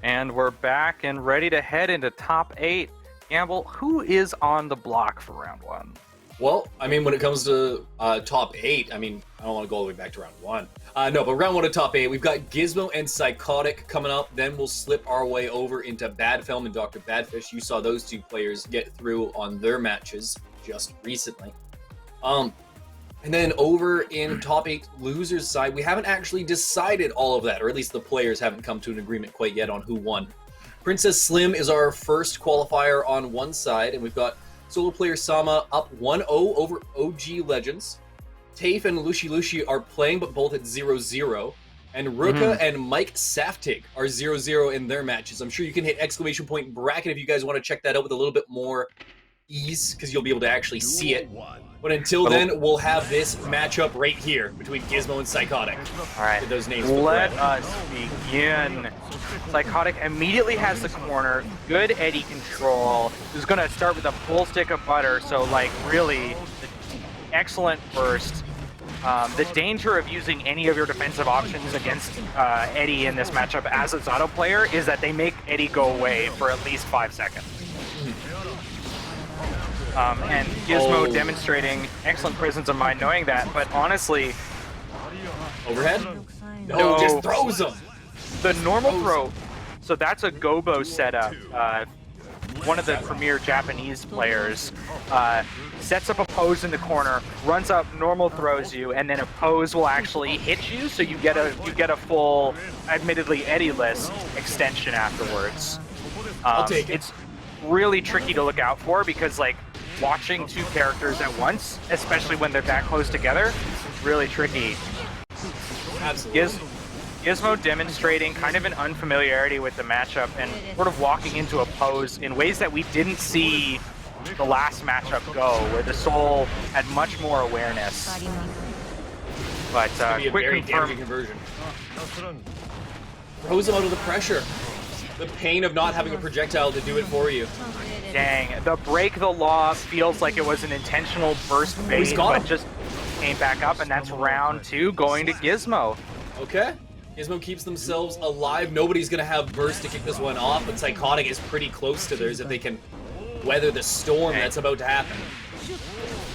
And we're back and ready to head into top 8. Gamble, who is on the block for round 1? Well, I mean, when it comes to top 8, I mean, I don't want to go all the way back to round 1. No, but round 1 of top 8, we've got GIZMO and PSYKOTIK coming up. Then we'll slip our way over into Badfilm and Dr. Badfish. You saw those two players get through on their matches just recently. And then over in top 8 losers side, we haven't actually decided all of that, or at least the players haven't come to an agreement quite yet on who won. Princess Slim is our first qualifier on one side, and we've got solo player Sama up 1-0 over OG Legends. Tafe and Lushi are playing, but both at 0-0. And Ruka and Mike Saftig are 0-0 in their matches. I'm sure you can hit exclamation point bracket if you guys want to check that out with a little bit more ease, because you'll be able to actually see it. But until then, we'll have this matchup right here between GIZMO and PSYKOTIK. All right, those names let us begin. PSYKOTIK immediately has the corner, good eddy control. Who's going to start with a full stick of butter, so like really excellent burst. The danger of using any of your defensive options against Eddie in this matchup as a Zato player is that they make Eddie go away for at least 5 seconds. And GIZMO demonstrating excellent presence of mind knowing that, but honestly... Overhead? No, just throws him! The normal throw, so that's a Gobo setup. One of the premier Japanese players sets up a pose in the corner, runs up, normal throws you, and then a pose will actually hit you, so you get a full, admittedly Eddie-less extension afterwards. I'll take it. It's really tricky to look out for because like watching two characters at once, especially when they're that close together, is really tricky. Absolutely. GIZMO demonstrating kind of an unfamiliarity with the matchup and sort of walking into a pose in ways that we didn't see the last matchup go, where the Soul had much more awareness. But quick very damaging conversion. Throws him out of the pressure. The pain of not having a projectile to do it for you. Dang, the break the law feels like it was an intentional burst bait, but just came back up, and that's round 2 going to GIZMO. Okay. GIZMO keeps themselves alive. Nobody's going to have burst to kick this one off, but PSYKOTIK is pretty close to theirs if they can weather the storm that's about to happen.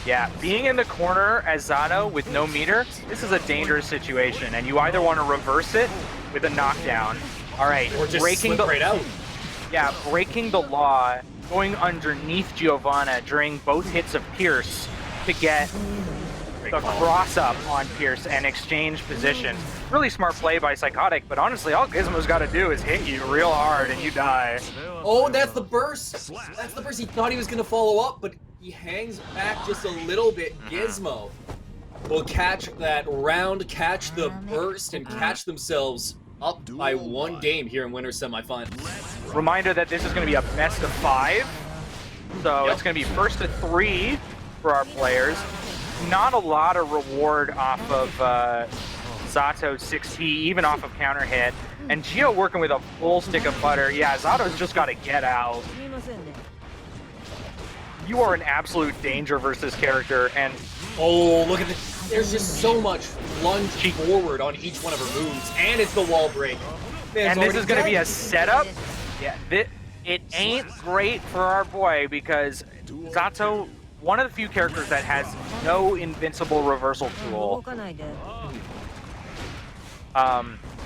Yeah, being in the corner as Zato with no meter, this is a dangerous situation, and you either want to reverse it with a knockdown. All right, or just slip right out. Yeah, breaking the law, going underneath Giovanna during both hits of Pierce to get the cross up on Pierce and exchange position. Really smart play by PSYKOTIK, but honestly, all GIZMO's got to do is hit you real hard and you die. Oh, that's the burst. That's the burst. He thought he was going to follow up, but he hangs back just a little bit. GIZMO will catch that round, catch the burst, and catch themselves up by 1 game here in winter semifinals. Reminder that this is going to be a best of 5, so it's going to be first to 3 for our players. Not a lot of reward off of Zato's 6T, even off of counter hit. And Gio working with a full stick of butter. Yeah, Zato's just got to get out. You are an absolute danger versus character, and... Oh, look at this. There's just so much lunge forward on each one of her moves, and it's the wall break. And this is going to be a setup. Yeah, it ain't great for our boy because Zato, one of the few characters that has no invincible reversal tool.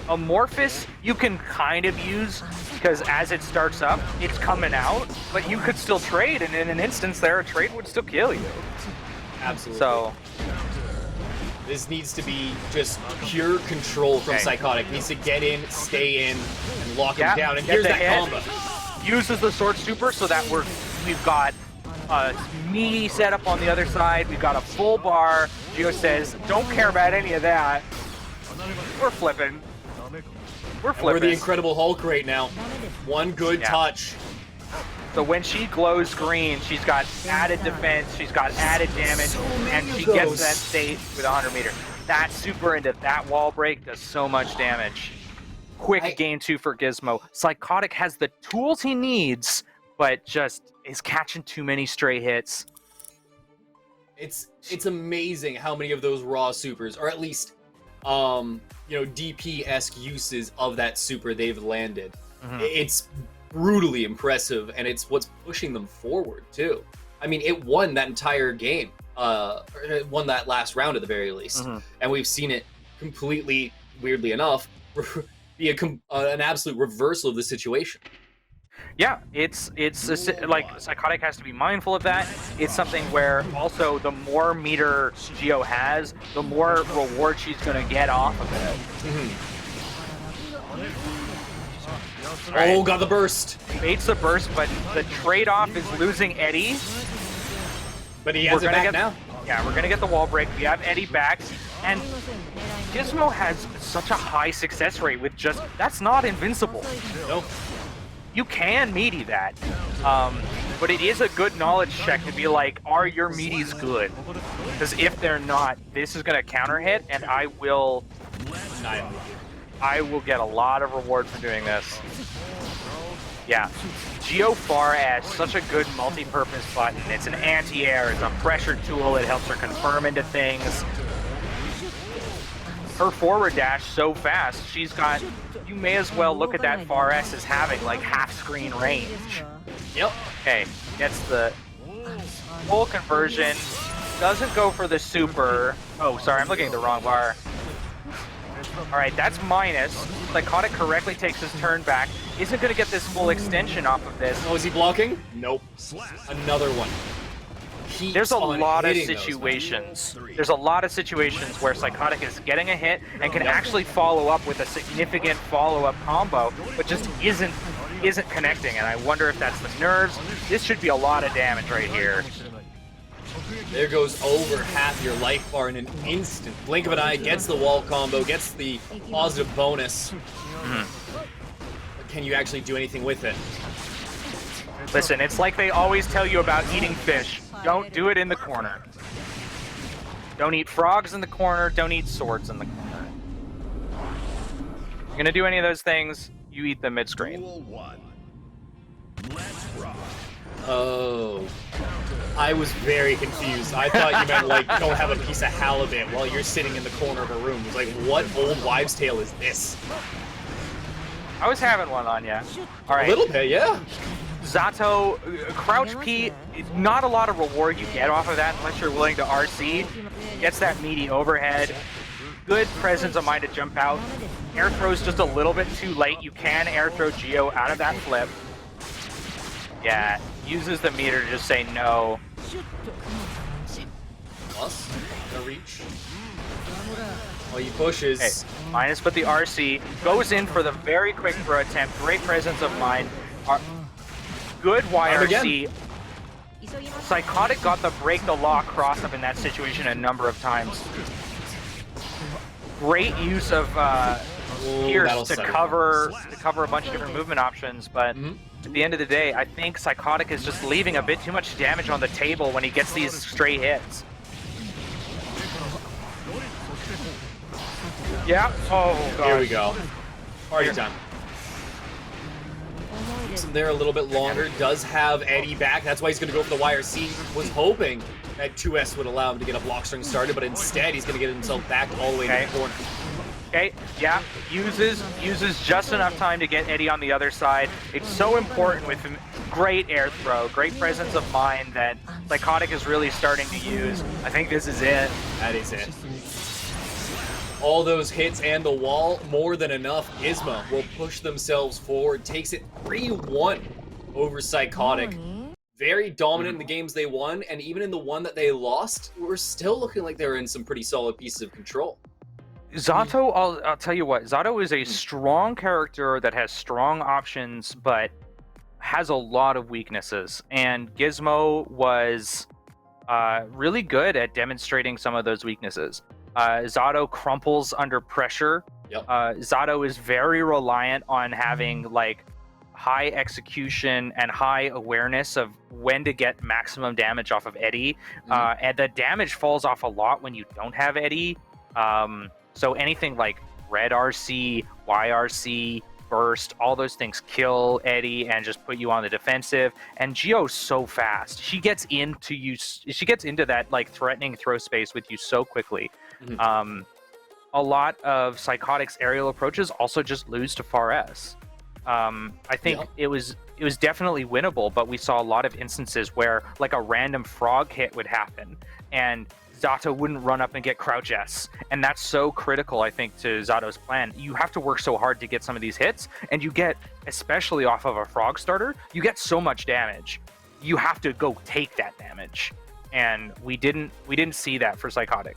Amorphous, you can kind of use because as it starts up, it's coming out, but you could still trade, and in an instance there, a trade would still kill you. Absolutely. So this needs to be just pure control from PSYKOTIK. Needs to get in, stay in, and lock him down. And here's that combo. Uses the sword super so that we've got a meaty setup on the other side. We've got a full bar. Gio says, don't care about any of that. We're flipping. We're flipping. We're the Incredible Hulk right now. One good touch. So when she glows green, she's got added defense, she's got added damage, and she gets that state with 100 meter. That super into that wall break does so much damage. Quick game 2 for GIZMO. PSYKOTIK has the tools he needs, but just is catching too many stray hits. It's amazing how many of those raw supers, or at least DP-esque uses of that super they've landed. It's brutally impressive, and it's what's pushing them forward too. I mean, it won that entire game. It won that last round at the very least, and we've seen it completely, weirdly enough, be an absolute reversal of the situation. Yeah, like Psychotic has to be mindful of that. It's something where also the more meter Geo has, the more reward she's going to get off of it. Right. Oh, got the burst. Baits the burst, but the trade-off is losing Eddie. But he has it back now. Yeah, we're going to get the wall break. We have Eddie back, and GIZMO has such a high success rate with just, that's not invincible. Nope. You can meaty that, but it is a good knowledge check to be like, are your meaties good? Because if they're not, this is going to counter hit, and I will get a lot of reward for doing this. Yeah, Geofar has such a good multi-purpose button. It's an anti-air, it's a pressure tool, it helps her confirm into things. Her forward dash so fast, she's got, you may as well look at that Far S as having like half screen range. Yep. Okay, gets the full conversion, doesn't go for the super. Oh, sorry, I'm looking at the wrong bar. Alright, that's minus. Psychotic correctly takes his turn back. Isn't going to get this full extension off of this. Oh, is he blocking? Nope. Another one. There's a lot of situations. There's a lot of situations where Psychotic is getting a hit and can actually follow up with a significant follow-up combo, but just isn't connecting. And I wonder if that's the nerves. This should be a lot of damage right here. There goes over half your life bar in an instant. Blink of an eye, gets the wall combo, gets the positive bonus. But can you actually do anything with it? Listen, it's like they always tell you about eating fish. Don't do it in the corner. Don't eat frogs in the corner. Don't eat swords in the corner. If you're gonna do any of those things, you eat them mid-screen. Oh. I was very confused. I thought you meant, like, don't have a piece of halibut while you're sitting in the corner of a room. It was like, what old wives' tale is this? I was having one on ya. All right. A little bit, yeah. Zato, Crouch P, not a lot of reward you get off of that unless you're willing to RC. Gets that meaty overhead. Good presence of mind to jump out. Air throw's just a little bit too late. You can air throw Geo out of that flip. Yeah, uses the meter to just say no. Plus, the reach. Oh, he pushes. Okay. Minus but the RC. Goes in for the very quick throw attempt. Great presence of mind. Good YRC. Psychotic got the break the law cross up in that situation a number of times. Great use of Pierce to cover a bunch of different movement options, but at the end of the day, I think Psychotic is just leaving a bit too much damage on the table when he gets these straight hits. Yeah. Oh, God. Here we go. Party time. There a little bit longer. Does have Eddie back. That's why he's going to go for the YRC. Was hoping that 2S would allow him to get a block string started, but instead he's going to get himself back all the way to the corner. Okay, yeah, uses just enough time to get Eddie on the other side. It's so important with him. Great air throw, great presence of mind that Psychotic is really starting to use. I think this is it. That is it. All those hits and the wall, more than enough. GIZMO will push themselves forward, takes it 3-1 over Psychotic. Very dominant in the games they won, and even in the one that they lost, we're still looking like they were in some pretty solid pieces of control. Zato, I'll tell you what, Zato is a strong character that has strong options, but has a lot of weaknesses. And GIZMO was really good at demonstrating some of those weaknesses. Zato crumples under pressure. Yep. Zato is very reliant on having like high execution and high awareness of when to get maximum damage off of Eddie. And the damage falls off a lot when you don't have Eddie. So anything like red RC, YRC, burst, all those things kill Eddie and just put you on the defensive. And Geo's so fast. She gets into you. She gets into that like threatening throw space with you so quickly. A lot of Psychotic's aerial approaches also just lose to Far S. I think it was definitely winnable, but we saw a lot of instances where like a random frog hit would happen and Zato wouldn't run up and get crouch S, and that's so critical, I think, to Zato's plan. You have to work so hard to get some of these hits, and you get, especially off of a frog starter, you get so much damage. You have to go take that damage, and we didn't see that for Psychotic.